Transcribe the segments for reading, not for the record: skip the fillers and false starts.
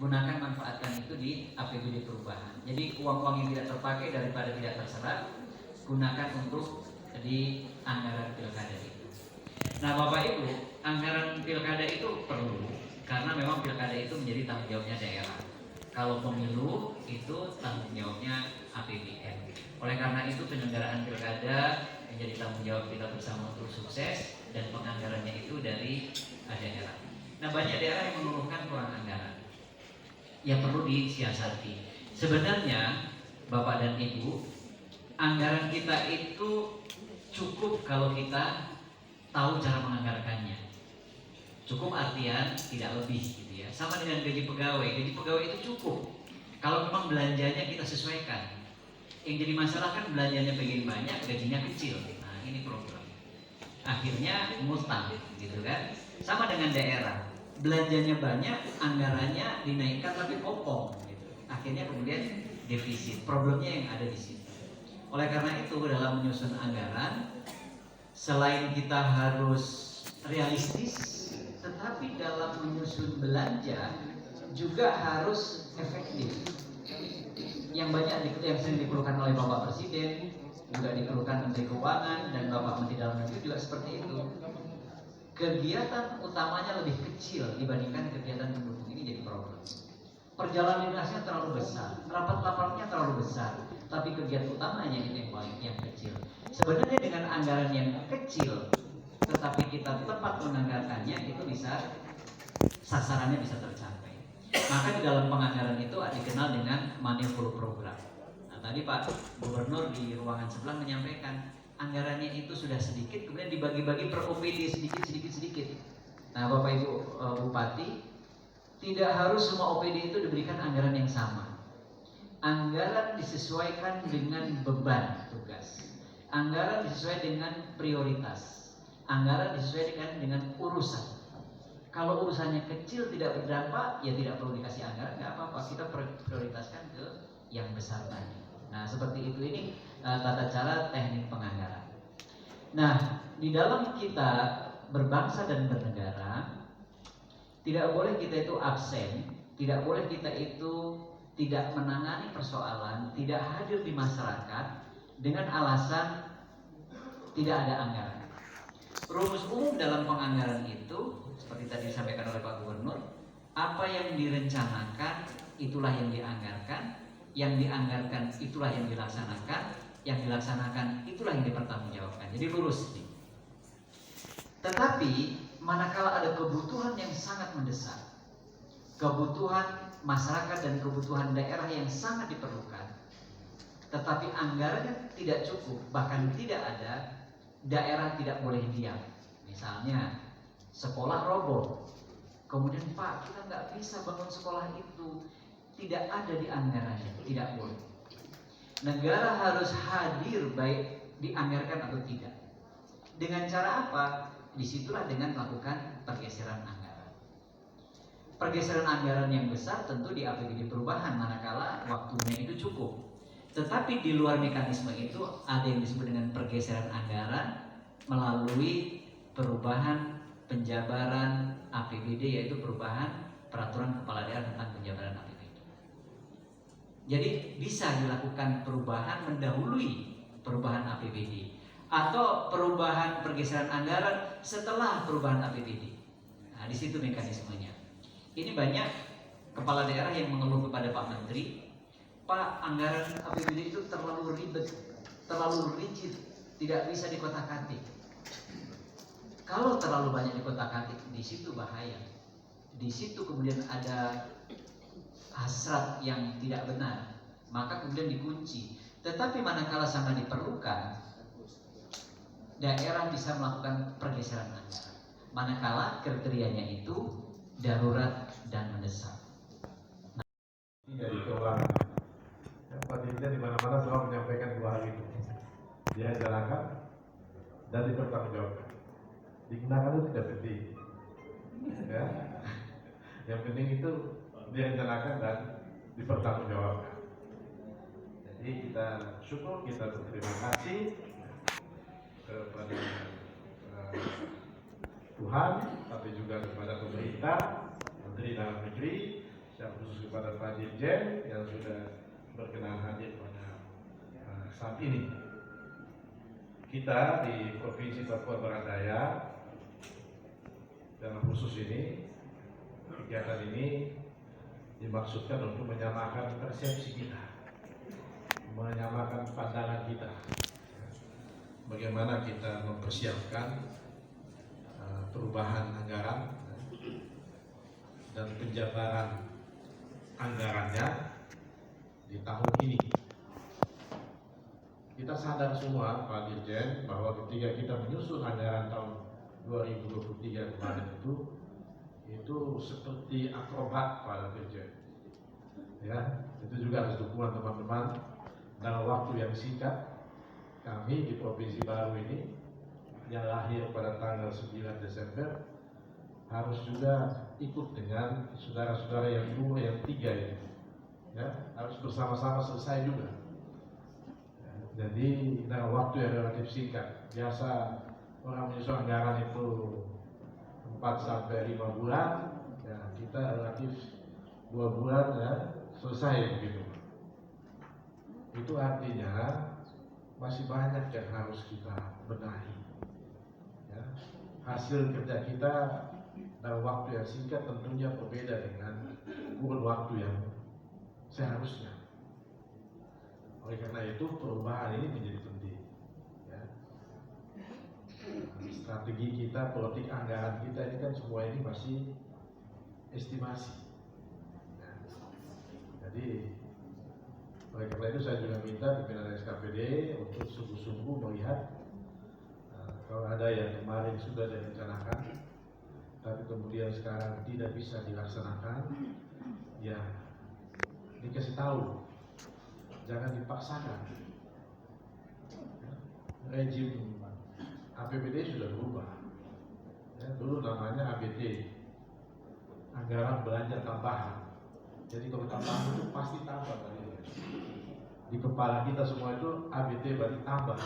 gunakan manfaatkan itu di APBD perubahan. Jadi uang-uang yang tidak terpakai daripada tidak terserap, gunakan untuk di anggaran pilkada itu. Nah Bapak Ibu, anggaran pilkada itu perlu karena memang pilkada itu menjadi tanggung jawabnya daerah. Kalau pemilu itu tanggung jawabnya APBN. Oleh karena itu penyelenggaraan pilkada menjadi tanggung jawab kita bersama untuk sukses dan penganggarannya itu dari daerah. Nah banyak daerah yang mengeluhkan kurang anggaran, ya perlu disiasati. Sebenarnya Bapak dan Ibu, anggaran kita itu cukup kalau kita tahu cara menganggarkannya. Cukup artian tidak lebih gitu ya. Sama dengan gaji pegawai itu cukup kalau memang belanjanya kita sesuaikan. Yang jadi masalah kan belanjanya pengen banyak, gajinya kecil. Nah ini problem. Akhirnya ngutang gitu kan. Sama dengan daerah, belanjanya banyak, anggarannya dinaikkan tapi kopong gitu. Akhirnya kemudian defisit. Problemnya yang ada di situ. Oleh karena itu dalam menyusun anggaran, selain kita harus realistis, tetapi dalam menyusun belanja juga harus efektif. Yang banyak yang sering dikeluhkan oleh Bapak Presiden, juga dikeluhkan Menteri Keuangan dan Bapak Menteri Dalam Negeri juga seperti itu. Kegiatan utamanya lebih kecil dibandingkan kegiatan pendukung, ini jadi problem. Perjalanan dinasnya terlalu besar, rapat-rapatnya terlalu besar, tapi kegiatan utamanya itu yang kecil. Sebenarnya dengan anggaran yang kecil, tetapi kita tepat menganggarkannya, itu bisa sasarannya bisa tercapai. Maka di dalam penganggaran itu dikenal dengan money flow program. Nah, tadi Pak Gubernur di ruangan sebelah menyampaikan anggarannya itu sudah sedikit, kemudian dibagi-bagi per OPD sedikit. Nah, Bapak Ibu Bupati, tidak harus semua OPD itu diberikan anggaran yang sama. Anggaran disesuaikan dengan beban tugas. Anggaran disesuaikan dengan prioritas. Anggaran disesuaikan dengan urusan. Kalau urusannya kecil tidak berdampak, ya tidak perlu dikasih anggaran, nggak apa-apa. Kita prioritaskan ke yang besar tadi. Nah, seperti itu ini tata cara teknik penganggaran. Nah, di dalam kita berbangsa dan bernegara, tidak boleh kita itu absen, tidak boleh kita itu tidak menangani persoalan, tidak hadir di masyarakat dengan alasan tidak ada anggaran. Rumus umum dalam penganggaran itu seperti tadi disampaikan oleh Pak Gubernur, apa yang direncanakan itulah yang dianggarkan, yang dianggarkan itulah yang dilaksanakan, yang dilaksanakan itulah yang dipertanggungjawabkan. Jadi lurus nih. Tetapi manakala ada kebutuhan yang sangat mendesak, kebutuhan masyarakat dan kebutuhan daerah yang sangat diperlukan, tetapi anggarannya tidak cukup, bahkan tidak ada, daerah tidak boleh diam. Misalnya sekolah roboh, kemudian Pak kita nggak bisa bangun sekolah itu, tidak ada di anggarannya, tidak boleh. Negara harus hadir baik dianggarkan atau tidak. Dengan cara apa? Disitulah dengan melakukan pergeseran anggaran. Pergeseran anggaran yang besar tentu di APBD perubahan manakala waktunya itu cukup. Tetapi di luar mekanisme itu ada yang disebut dengan pergeseran anggaran melalui perubahan penjabaran APBD, yaitu perubahan peraturan kepala daerah tentang penjabaran APBD. Jadi bisa dilakukan perubahan mendahului perubahan APBD atau perubahan pergeseran anggaran setelah perubahan APBD. Nah, di situ mekanismenya. Ini banyak kepala daerah yang mengeluh kepada Pak Menteri, Pak, anggaran APBD itu terlalu ribet, terlalu rigid, tidak bisa dikotak-katik. Kalau terlalu banyak dikotak-katik, di situ bahaya. Di situ kemudian ada hasrat yang tidak benar, maka kemudian dikunci. Tetapi manakala sangat diperlukan, daerah bisa melakukan pergeseran anggaran. Manakala kriterianya itu darurat dan mendesak. Dari keuangan, Pak Dirjen di mana-mana selalu menyampaikan dua hal itu. Direncanakan dan dipertanggungjawabkan. Digunakan itu tidak penting, ya. Yang penting itu direncanakan dan dipertanggungjawabkan. Jadi kita syukur, kita berterima kasih kepada Tuhan, tapi juga kepada pemerintah, Menteri Dalam Negeri, secara khusus kepada Pak Dirjen yang sudah berkenan hadir pada saat ini. Kita di Provinsi Papua Barat Daya dalam khusus ini, kegiatan ini dimaksudkan untuk menyamakan persepsi kita, menyamakan pandangan kita, bagaimana kita mempersiapkan perubahan anggaran dan penjabaran anggarannya di tahun ini. Kita sadar semua Pak Dirjen bahwa ketika kita menyusun anggaran tahun 2023 kemarin itu seperti akrobat Pak Dirjen. Ya, itu juga harus dukungan teman-teman dalam waktu yang singkat. Kami di Provinsi baru ini yang lahir pada tanggal 9 Desember harus juga ikut dengan saudara-saudara yang dua, yang tiga ini, ya, harus bersama-sama selesai juga. Ya, jadi dalam waktu yang relatif singkat. Biasa orang menyusun anggaran itu 4 sampai 5 bulan, ya, kita relatif 2 bulan ya selesai begitu. Itu artinya masih banyak yang harus kita benahi. Ya, hasil kerja kita dalam waktu yang singkat tentunya berbeda dengan kurun waktu yang seharusnya. Oleh karena itu perubahan ini menjadi penting. Ya. Strategi kita, politik anggaran kita ini kan semua ini masih estimasi. Ya. Jadi oleh karena itu saya juga minta pimpinan SKPD untuk sungguh-sungguh melihat kalau ada yang kemarin sudah direncanakan tapi kemudian sekarang tidak bisa dilaksanakan, ya dikasih tahu, jangan dipaksakan. Rejim APBD sudah berubah. Ya, dulu namanya ABT, anggaran belanja tambahan. Jadi kalau tambahan itu pasti tambah tadi. Di kepala kita semua itu ABT berarti tambah.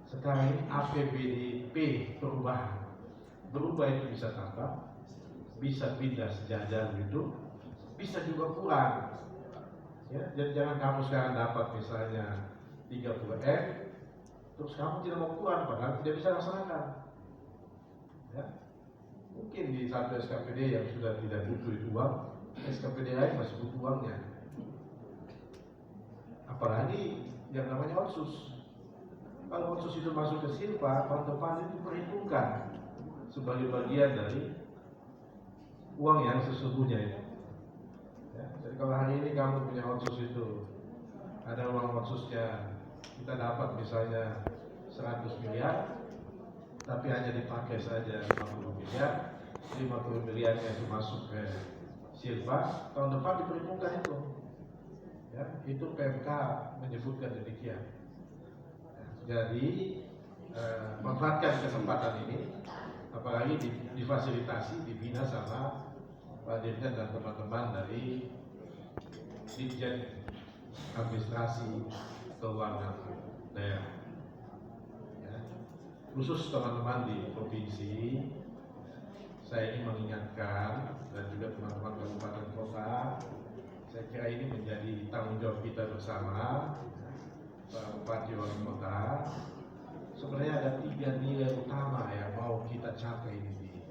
Sekarang ini APBDP perubahan. Berubah itu bisa tambah, bisa pindah sejajar gitu, bisa juga kurang. Ya, jadi jangan kamu sekarang dapat misalnya 30M, terus kamu tidak mau kurang padahal tidak bisa laksanakan. Ya, mungkin di satu SKPD yang sudah tidak butuh itu uang, SKPD lain masih butuh uangnya. Apalagi yang namanya otsus. Kalau otsus itu masuk ke Silpa, tahun depan itu diperhitungkan sebagai bagian dari uang yang sesungguhnya itu. Ya, jadi kalau hari ini kamu punya otsus itu, ada uang otsusnya kita dapat misalnya 100 miliar, tapi hanya dipakai saja 50 miliar, 50 miliarnya itu masuk ke Silpa, tahun depan diperhitungkan itu. Ya, itu PMK menyebutkan demikian. Jadi manfaatkan kesempatan ini, apalagi difasilitasi, dibina sama Pak Dirjen dan teman-teman dari Dirjen Administrasi Keuangan Daerah. Ya. Khusus teman-teman di provinsi, saya ingin mengingatkan dan juga teman-teman kabupaten kota, saya kira ini menjadi tanggung jawab kita bersama, Pak Bupati Wali Kota. Sebenarnya ada 3 nilai utama yang mau kita capai di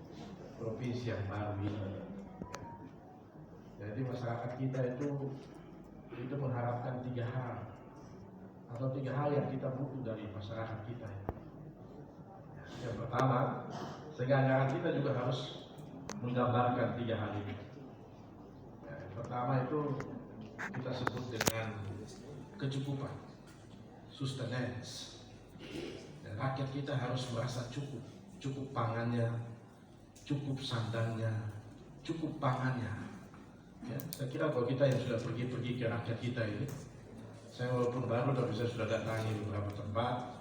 provinsi yang baru ini. Jadi masyarakat kita itu mengharapkan 3 hal atau 3 hal yang kita butuh dari masyarakat kita. Yang pertama, sehingga anggaran kita juga harus menggambarkan 3 hal ini. Yang pertama itu kita sebut dengan kecukupan, sustenance. Dan rakyat kita harus merasa cukup pangannya, cukup sandangnya, cukup pangannya. Ya, saya kira kalau kita yang sudah pergi-pergi ke rakyat kita ini, saya walaupun baru tapi saya sudah datangi beberapa tempat,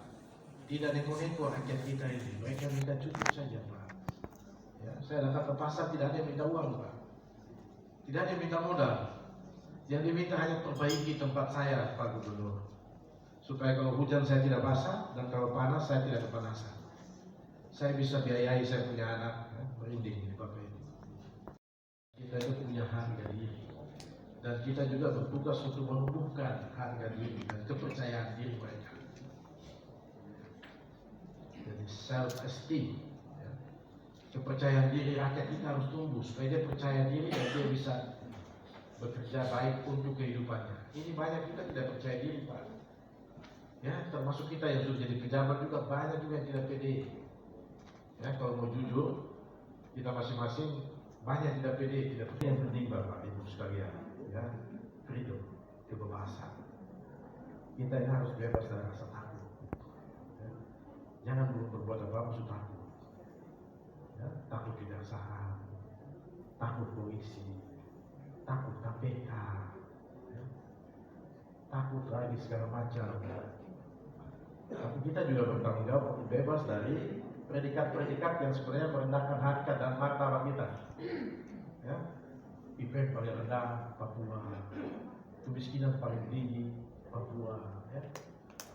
tidak neko-neko rakyat kita ini, mereka minta cukup saja Pak. Ya, saya datang ke pasar tidak ada yang minta uang Pak, tidak ada yang minta modal, yang diminta hanya perbaiki tempat saya Pak Gubernur, supaya kalau hujan saya tidak basah dan kalau panas saya tidak kepanasan. Saya bisa biayai saya punya anak, ya, merinding ini Bapak ini. Kita itu punya harga diri. dan kita juga bertugas untuk menumbuhkan harga diri dan kepercayaan diri mereka. Jadi self esteem, ya. Kepercayaan diri rakyat kita harus tumbuh supaya dia percaya diri dan dia bisa bekerja baik untuk kehidupannya. Ini banyak kita tidak percaya diri, Pak. Ya, termasuk kita yang sudah jadi pejabat juga banyak juga yang tidak pede. Ya, kalau mau jujur, kita masing-masing banyak tidak pede, tidak pede. Yang penting Bapak Ibu sekalian, ya, freedom, kebebasan. Kita ini harus bebas dari rasa takut. Ya. Jangan belum berbuat apa-apa sudah takut. Ya, takut kejaksaan, takut polisi, takut KPK, ya. Takut lagi segala macam. Tapi kita juga bertanggung jawab untuk bebas dari predikat-predikat yang sebenarnya merendahkan harkat dan martabat kita. Ya, IPM paling rendah Papua, kemiskinan paling tinggi Papua, ya.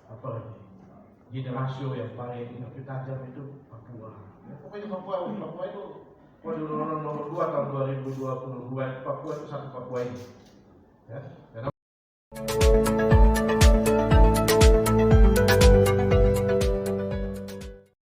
Apa lagi? Gini rasio yang paling tajam itu Papua. Ya, pokoknya Papua itu nomor 2 tahun 2022 Papua itu satu Papua ini. Ya.